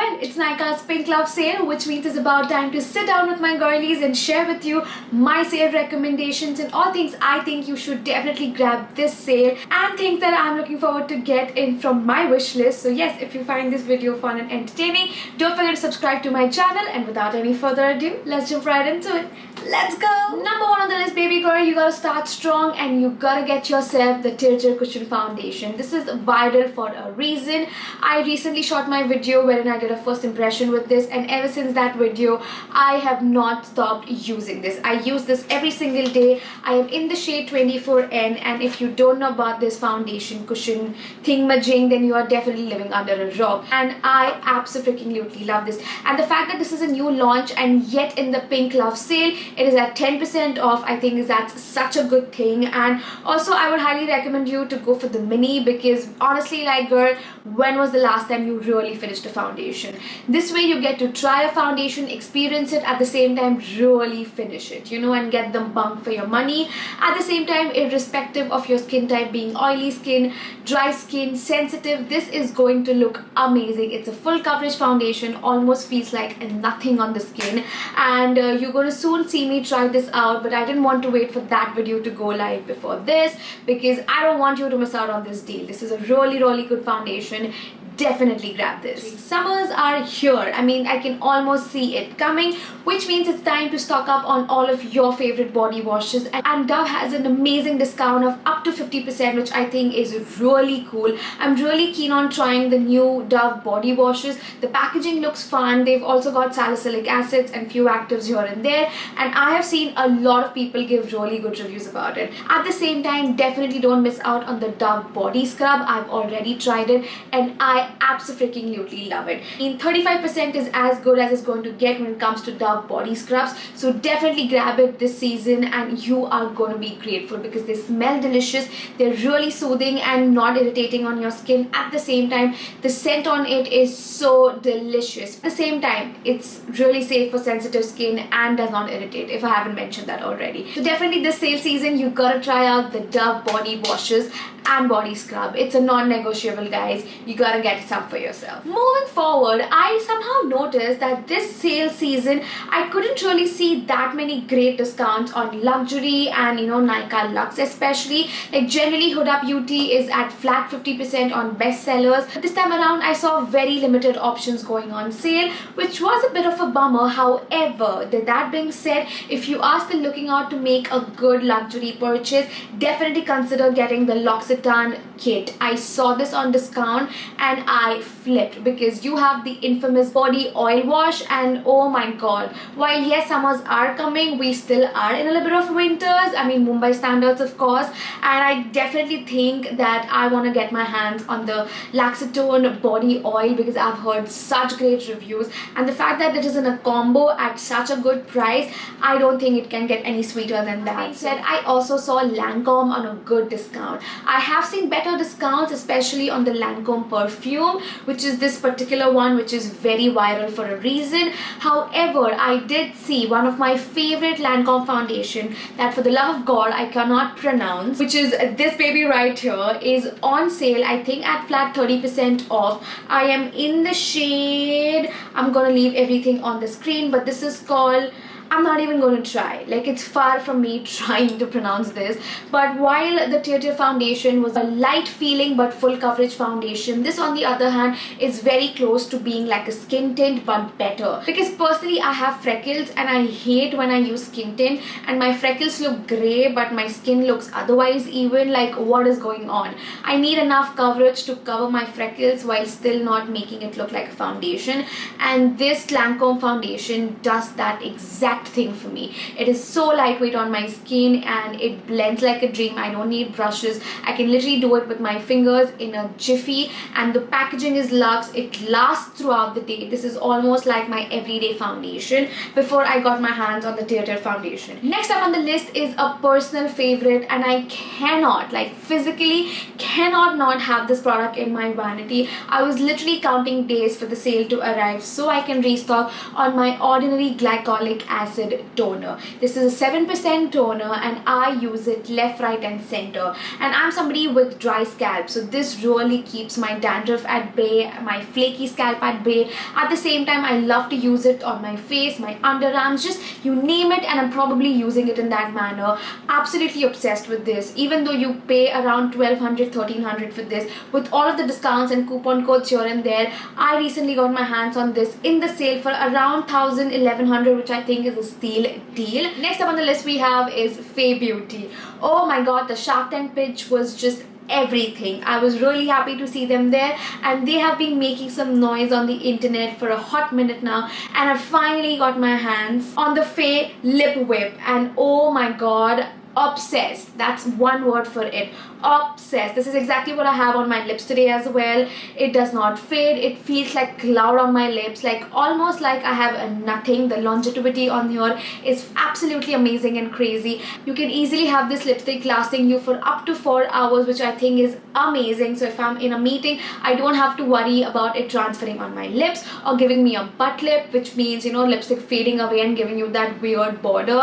well, it's Nykaa's Pink Love sale, which means it's about time to sit down with my girlies and share with you my sale recommendations and all things I think you should definitely grab this sale and things that I'm looking forward to get in from my wish list. So yes, if you find this video fun and entertaining, don't forget to subscribe to my channel, and without any further ado, let's jump right into it. Let's go! Number one on the list, baby girl, you gotta start strong and you gotta get yourself the Tear Cushion Foundation. This is viral for a reason. I recently shot my video wherein I did a first impression with this, and ever since that video, I have not stopped using this. I use this every single day. I am in the shade 24N, and if you don't know about this foundation cushion thingamajig, then you are definitely living under a rock. And I absolutely love this. And the fact that this is a new launch and yet in the Pink Love sale, it is at 10% off. I think that's such a good thing. And also I would highly recommend you to go for the mini, because honestly, like, girl, when was the last time you really finished a foundation? This way you get to try a foundation, experience it, at the same time really finish it, you know, and get them bunk for your money. At the same time, irrespective of your skin type, being oily skin, dry skin, sensitive, this is going to look amazing. It's a full coverage foundation, almost feels like nothing on the skin, and you're going to soon see me try this out. But I didn't want to wait for that video to go live before this, because I don't want you to miss out on this deal. This is a really good foundation. Definitely grab this. Summers are here. I mean, I can almost see it coming, which means it's time to stock up on all of your favorite body washes, and Dove has an amazing discount of up to 50%, which I think is really cool. I'm really keen on trying the new Dove body washes. The packaging looks fun. They've also got salicylic acids and few actives here and there, and I have seen a lot of people give really good reviews about it. At the same time, definitely don't miss out on the Dove body scrub. I've already tried it and I absolutely love it. I mean, 35% is as good as it's going to get when it comes to Dove body scrubs, so definitely grab it this season and you are going to be grateful, because they smell delicious, they're really soothing and not irritating on your skin. At the same time, the scent on it is so delicious. At the same time, it's really safe for sensitive skin and does not irritate, if I haven't mentioned that already. So definitely this sale season, you gotta try out the Dove body washes and body scrub. It's a non-negotiable, guys. You gotta get some for yourself. Moving forward, I somehow noticed that this sale season I couldn't really see that many great discounts on luxury and, you know, Nykaa Luxe especially. Like, generally Huda Beauty is at flat 50% on bestsellers, but this time around I saw very limited options going on sale, which was a bit of a bummer. However, that being said, if you are still looking out to make a good luxury purchase, definitely consider getting the L'Occitane kit. I saw this on discount and I flipped, because you have the infamous body oil wash, and oh my god, while yes, summers are coming, we still are in a little bit of winters. I mean, Mumbai standards, of course, and I definitely think that I want to get my hands on the L'Occitane body oil, because I've heard such great reviews, and the fact that it is in a combo at such a good price, I don't think it can get any sweeter than that. That said, I also saw Lancome on a good discount. I have seen better discounts, especially on the Lancome perfume, which is this particular one, which is very viral for a reason. However, I did see one of my favorite Lancome foundation that for the love of God I cannot pronounce, which is this baby right here, is on sale, I think at flat 30% off. I am in the shade, I'm gonna leave everything on the screen, but this is called, I'm not even going to try. Like, it's far from me trying to pronounce this. But while the Tear foundation was a light feeling but full coverage foundation, this on the other hand is very close to being like a skin tint but better. Because personally, I have freckles and I hate when I use skin tint and my freckles look grey but my skin looks otherwise even. Like, what is going on? I need enough coverage to cover my freckles while still not making it look like a foundation. And this Lancome foundation does that exact thing for me. It is so lightweight on my skin and it blends like a dream. I don't need brushes. I can literally do it with my fingers in a jiffy, and the packaging is luxe. It lasts throughout the day. This is almost like my everyday foundation before I got my hands on the Tear foundation. Next up on the list is a personal favorite, and I cannot, like, physically cannot not have this product in my vanity. I was literally counting days for the sale to arrive so I can restock on my Ordinary Glycolic Acid acid toner. This is a 7% toner and I use it left, right and center. And I'm somebody with dry scalp, so this really keeps my dandruff at bay, my flaky scalp at bay. At the same time, I love to use it on my face, my underarms, just you name it, and I'm probably using it in that manner. Absolutely obsessed with this. Even though you pay around 1200, 1300 for this, with all of the discounts and coupon codes here and there, I recently got my hands on this in the sale for around 1000, 1100, which I think is a steal deal. Next up on the list we have is Fay Beauty. Oh my god, the Shark Tank pitch was just everything. I was really happy to see them there, and they have been making some noise on the internet for a hot minute now, and I finally got my hands on the Fay Lip Whip, and oh my god, obsessed. That's one word for it. Obsessed. This is exactly what I have on my lips today as well. It does not fade. It feels like cloud on my lips, like almost like I have a nothing. The longevity on here is absolutely amazing and crazy. You can easily have this lipstick lasting you for up to 4 hours, which I think is amazing. So if I'm in a meeting, I don't have to worry about it transferring on my lips or giving me a butt lip, which means, you know, lipstick fading away and giving you that weird border.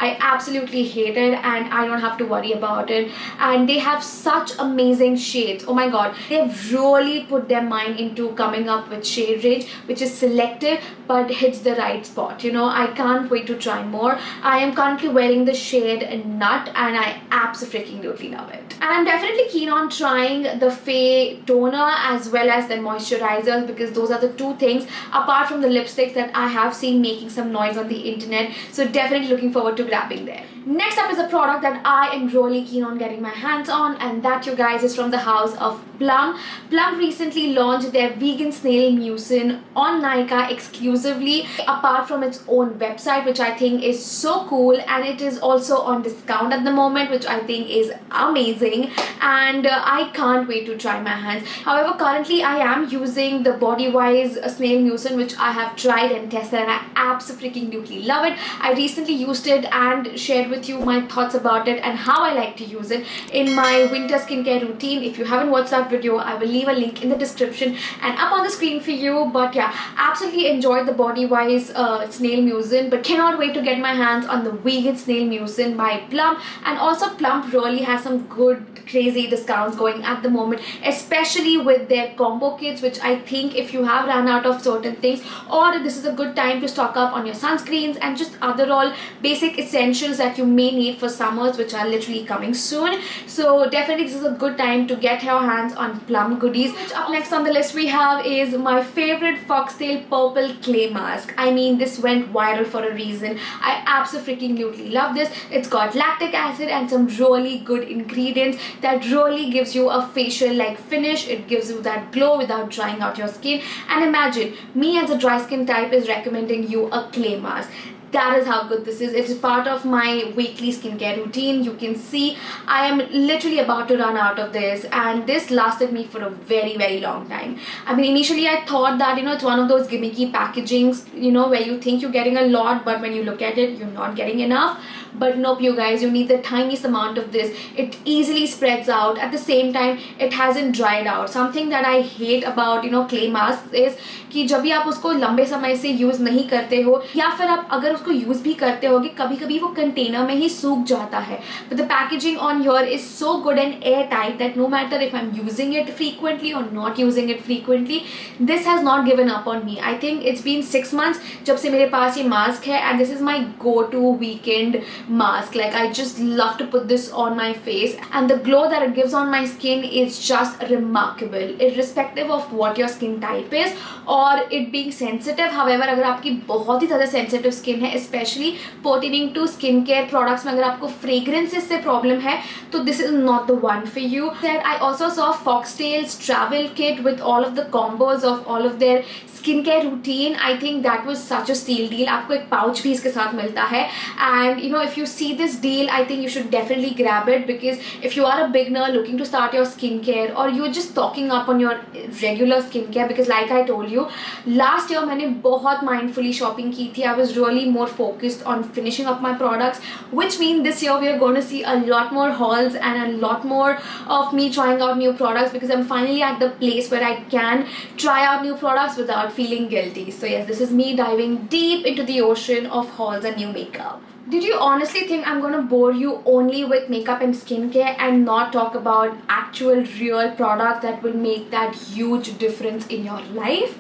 I absolutely hate it, and I don't have to worry about it. And they have such amazing shades. Oh my god, they've really put their mind into coming up with shade range which is selective but hits the right spot. You know, I can't wait to try more. I am currently wearing the shade Nut and I absolutely love it. And I'm definitely keen on trying the Fay toner as well as the moisturizers, because those are the two things apart from the lipsticks that I have seen making some noise on the internet. So definitely looking forward to grabbing them. Next up is a product that I am really keen on getting my hands on, and that, you guys, is from the house of Plum. Plum recently launched their vegan snail mucin on Nykaa exclusively, apart from its own website, which I think is so cool, and it is also on discount at the moment, which I think is amazing, and I can't wait to try my hands. However, currently I am using the Bodywise snail mucin, which I have tried and tested and I absolutely love it. I recently used it and shared with you my thoughts about it and how I like to use it in my winter skincare routine. If you haven't watched that video, I will leave a link in the description and up on the screen for you. But yeah, absolutely enjoyed the Bodywise snail mucin, but cannot wait to get my hands on the vegan snail mucin by Plum. And also Plum really has some good crazy discounts going at the moment, especially with their combo kits, which I think if you have run out of certain things, or this is a good time to stock up on your sunscreens and just other all basic essentials that you may need for summers, which are literally coming soon. So definitely this is a good time to get your hands on Plum goodies. Up next on the list we have is my favorite Foxtail Purple Clay Mask. I mean, this went viral for a reason. I absolutely love this. It's got lactic acid and some really good ingredients that really gives you a facial like finish. It gives you that glow without drying out your skin. And imagine, me as a dry skin type is recommending you a clay mask. That is how good this is. It's part of my weekly skincare routine. You can see I am literally about to run out of this, and this lasted me for a very long time. I mean, initially I thought that, you know, it's one of those gimmicky packagings, you know, where you think you're getting a lot, but when you look at it, you're not getting enough. But nope, you guys, you need the tiniest amount of this. It easily spreads out. At the same time, it hasn't dried out. Something that I hate about, you know, clay masks is कि जब भी आप उसको लंबे समय से use नहीं करते हो, या फिर आप अगर उसको यूज भी करते होगे, कभी कभी वो कंटेनर में ही सूख जाता है. But the packaging on here is so good and airtight that no matter if I'm using it frequently or not using it frequently, this has not given up on me. I think it's been 6 months जब से मेरे पास ये mask है, and this is my go-to weekend mask. Like, I just love to put this on my face, and the glow that it gives on my skin is just remarkable, irrespective of what your skin type is or it being sensitive. However, अगर आपकी बहुत ही ज़्यादा sensitive skin है, especially pertaining to skincare products में अगर आपको fragrances से problem है, तो this is not the one for you. Then I also saw Foxtail's travel kit with all of the combos of all of their skincare routine. I think that was such a steal deal. आपको एक pouch भी इसके साथ मिलता है, and you know, if you see this deal, I think you should definitely grab it, because if you are a beginner looking to start your skincare, or you're just stocking up on your regular skincare, because like I told you, last year मैंने बहुत mindfully shopping की थी. I was really more focused on finishing up my products, which means this year we are going to see a lot more hauls and a lot more of me trying out new products, because I'm finally at the place where I can try out new products without feeling guilty. So yes, this is me diving deep into the ocean of hauls and new makeup. Did you honestly think I'm gonna bore you only with makeup and skincare and not talk about actual real products that will make that huge difference in your life?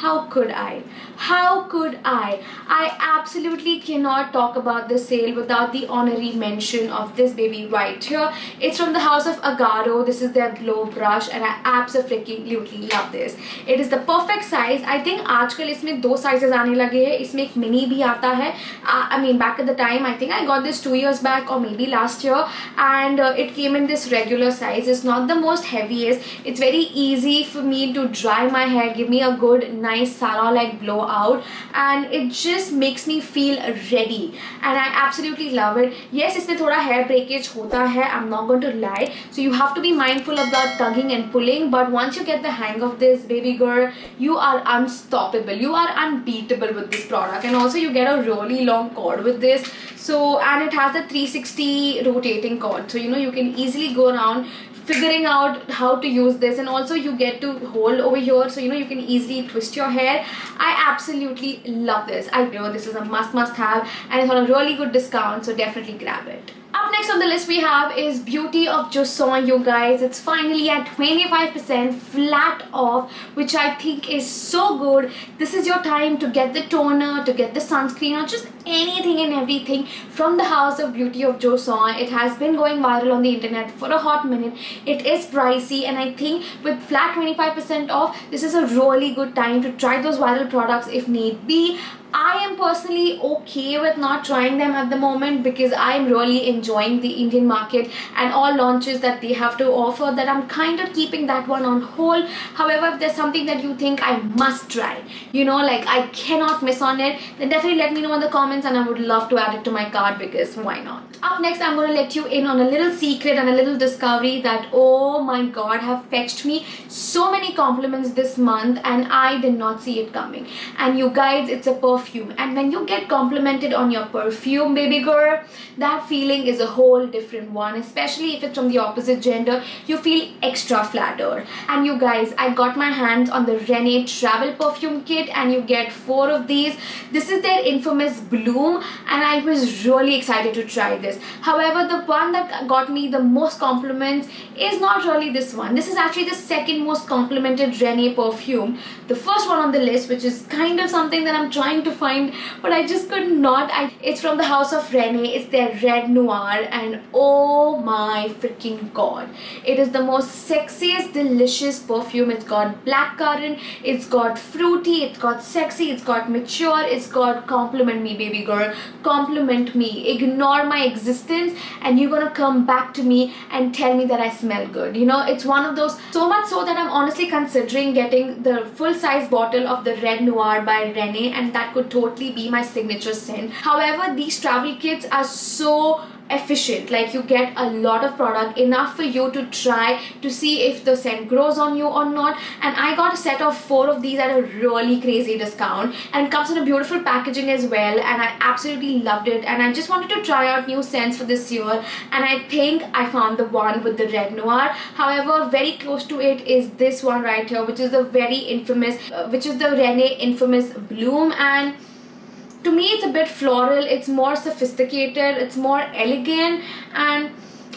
How could I? How could I? I absolutely cannot talk about this sale without the honorary mention of this baby right here. It's from the house of Agaro. This is their glow brush and I absolutely love this. It is the perfect size. I think आजकल इसमें दो sizes आने लगे हैं. इसमें एक mini भी आता है. I mean, back at the time, I think I got this 2 years back or maybe last year, and it came in this regular size. It's not the most heaviest. It's very easy for me to dry my hair, give me a good nice salon like blowout, and it just makes me feel ready, and I absolutely love it. Yes, इसमें थोड़ा hair breakage होता है, I'm not going to lie, so you have to be mindful of that tugging and pulling, but once you get the hang of this, baby girl, you are unstoppable, you are unbeatable with this product. And also you get a really long cord with this, so, and it has the 360 rotating cord, so you know you can easily go around figuring out how to use this, and also you get to hold over here, so you know you can easily twist your hair. I absolutely love this. I know this is a must have, and it's on a really good discount, so definitely grab it. Up next on the list we have is Beauty of Joseon, you guys. It's finally at 25% flat off, which I think is so good. This is your time to get the toner, to get the sunscreen, or just anything and everything from the house of Beauty of Joseon. It has been going viral on the internet for a hot minute. It is pricey, and I think with flat 25% off, this is a really good time to try those viral products if need be. I am personally okay with not trying them at the moment, because I'm really enjoying the Indian market and all launches that they have to offer, that I'm kind of keeping that one on hold. However, if there's something that you think I must try, you know, like I cannot miss on it, then definitely let me know in the comments, and I would love to add it to my cart, because why not? Up next, I'm going to let you in on a little secret and a little discovery that, oh my god, have fetched me so many compliments this month, and I did not see it coming. And you guys, it's a perfume, and when you get complimented on your perfume, baby girl, that feeling is a whole different one, especially if it's from the opposite gender. You feel extra flattered. And you guys, I got my hands on the Rene travel perfume kit, and you get 4 of these. This is their infamous Bloom, and I was really excited to try this. However, the one that got me the most compliments is not really this one. This is actually the second most complimented Rene perfume. The first one on the list, which is kind of something that I'm trying to find, but I just could not. It's from the house of Rene. It's their Red Noir, and oh my freaking god, it is the most sexiest, delicious perfume. It's got blackcurrant, it's got fruity, it's got sexy, it's got mature, it's got compliment me, baby girl, compliment me, ignore my existence, and you're gonna come back to me and tell me that I smell good. You know, it's one of those, so much so that I'm honestly considering getting the full size bottle of the Red Noir by Rene, and that could totally be my signature scent. However, these travel kits are so efficient, like you get a lot of product, enough for you to try to see if the scent grows on you or not. And I got a set of 4 of these at a really crazy discount, and it comes in a beautiful packaging as well, and I absolutely loved it. And I just wanted to try out new scents for this year, and I think I found the one with the Red Noir. However, very close to it is this one right here, which is the very infamous which is the Rene infamous Bloom. And to me, it's a bit floral, it's more sophisticated, it's more elegant, and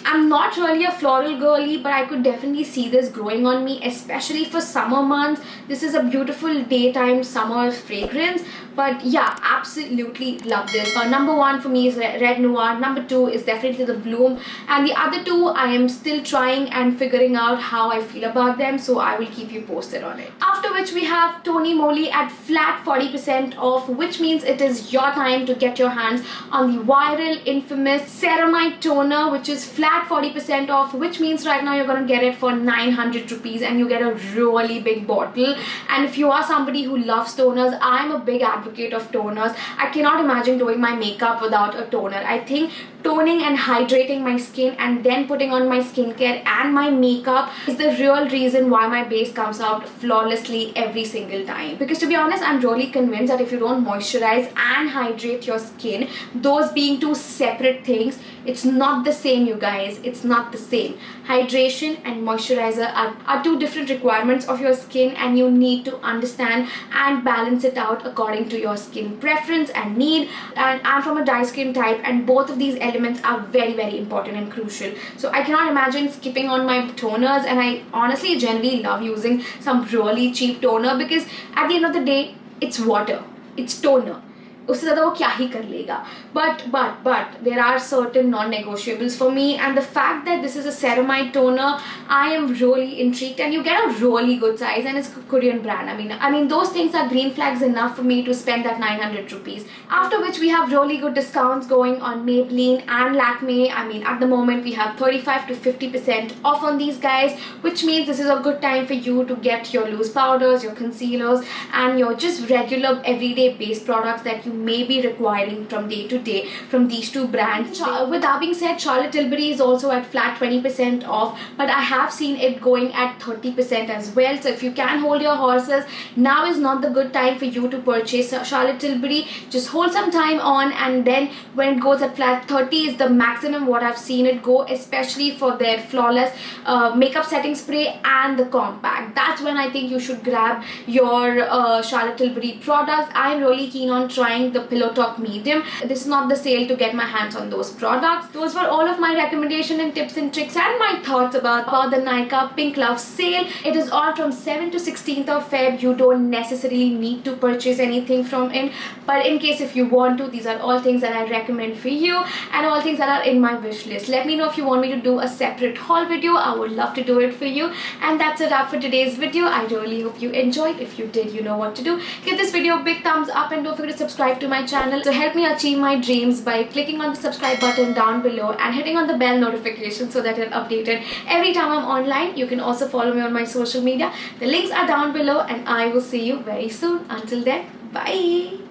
I'm not really a floral girly, but I could definitely see this growing on me, especially for summer months. This is a beautiful daytime summer fragrance. But yeah, absolutely love this. Number 1 for me is Red Noir. Number 2 is definitely the Bloom. And the other 2, I am still trying and figuring out how I feel about them. So I will keep you posted on it. After which we have Tony Moly at flat 40% off, which means it is your time to get your hands on the viral, infamous Ceramide Toner, which is flat flat 40% off, which means right now you're going to get it for 900 rupees and you get a really big bottle. And if you are somebody who loves toners, I'm a big advocate of toners. I cannot imagine doing my makeup without a toner. I think toning and hydrating my skin and then putting on my skincare and my makeup is the real reason why my base comes out flawlessly every single time. Because to be honest, I'm really convinced that if you don't moisturize and hydrate your skin, those being two separate things, it's not the same, you guys. It's not the same. Hydration and moisturizer are two different requirements of your skin, and you need to understand and balance it out according to your skin preference and need. And I'm from a dry skin type, and both of these elements are very, very important and crucial. So I cannot imagine skipping on my toners, and I honestly generally love using some really cheap toner because at the end of the day, it's water, it's toner. उससे ज़्यादा वो क्या ही कर लेगा. But there are certain non-negotiables for me, and the fact that this is a ceramide toner, I am really intrigued, and you get a really good size, and it's a Korean brand. I mean those things are green flags enough for me to spend that 900 rupees. After which we have really good discounts going on Maybelline and Lakme. I mean at the moment we have 35 to 50% off on these guys, which means this is a good time for you to get your loose powders, your concealers, and your just regular everyday base products that you may be requiring from day to day from these two brands. With that being said, Charlotte Tilbury is also at flat 20% off, but I have seen it going at 30% as well. So if you can hold your horses, now is not the good time for you to purchase Charlotte Tilbury. Just hold some time on, and then when it goes at flat 30 is the maximum what I've seen it go, especially for their flawless makeup setting spray and the compact. That's when I think you should grab your Charlotte Tilbury products. I'm really keen on trying the Pillow Talk medium. This is not the sale to get my hands on those products. Those were all of my recommendation and tips and tricks and my thoughts about the Nykaa Pink Love sale. It is on from 7th to 16th of Feb. You don't necessarily need to purchase anything from it, but in case if you want to, these are all things that I recommend for you and all things that are in my wish list. Let me know if you want me to do a separate haul video. I would love to do it for you. And that's a wrap for today's video. I really hope you enjoyed. If you did, you know what to do. Give this video a big thumbs up and don't forget to subscribe to my channel. So help me achieve my dreams by clicking on the subscribe button down below and hitting on the bell notification so that you're updated every time I'm online. You can also follow me on my social media. The links are down below, and I will see you very soon. Until then, bye.